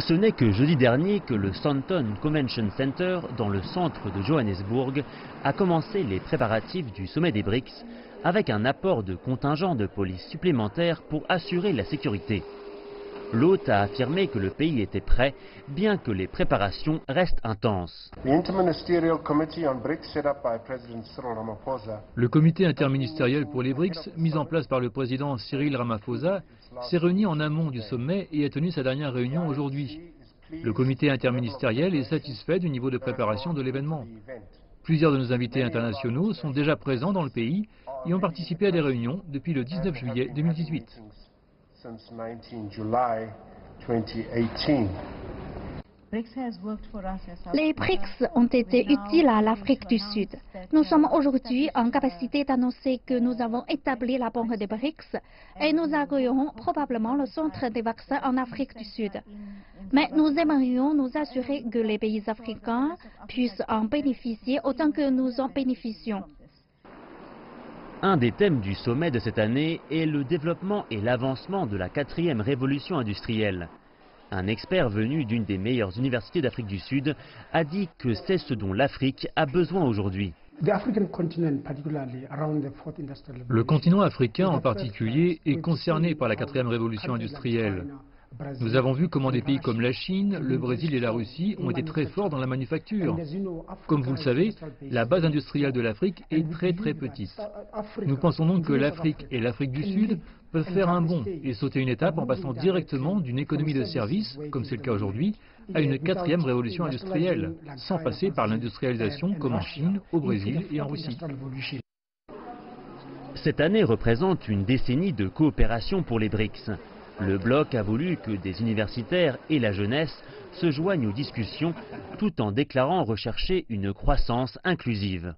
Ce n'est que jeudi dernier que le Sandton Convention Center, dans le centre de Johannesburg, a commencé les préparatifs du sommet des BRICS, avec un apport de contingents de police supplémentaires pour assurer la sécurité. L'hôte a affirmé que le pays était prêt, bien que les préparations restent intenses. Le comité interministériel pour les BRICS, mis en place par le président Cyril Ramaphosa, s'est réuni en amont du sommet et a tenu sa dernière réunion aujourd'hui. Le comité interministériel est satisfait du niveau de préparation de l'événement. Plusieurs de nos invités internationaux sont déjà présents dans le pays et ont participé à des réunions depuis le 19 juillet 2018. Les BRICS ont été utiles à l'Afrique du Sud. Nous sommes aujourd'hui en capacité d'annoncer que nous avons établi la banque des BRICS et nous accueillerons probablement le centre des vaccins en Afrique du Sud. Mais nous aimerions nous assurer que les pays africains puissent en bénéficier autant que nous en bénéficions. Un des thèmes du sommet de cette année est le développement et l'avancement de la 4e révolution industrielle. Un expert venu d'une des meilleures universités d'Afrique du Sud a dit que c'est ce dont l'Afrique a besoin aujourd'hui. Le continent africain en particulier est concerné par la 4e révolution industrielle. Nous avons vu comment des pays comme la Chine, le Brésil et la Russie ont été très forts dans la manufacture. Comme vous le savez, la base industrielle de l'Afrique est très petite. Nous pensons donc que l'Afrique et l'Afrique du Sud peuvent faire un bond et sauter une étape en passant directement d'une économie de services, comme c'est le cas aujourd'hui, à une 4e révolution industrielle, sans passer par l'industrialisation comme en Chine, au Brésil et en Russie. Cette année représente une décennie de coopération pour les BRICS. Le bloc a voulu que des universitaires et la jeunesse se joignent aux discussions tout en déclarant rechercher une croissance inclusive.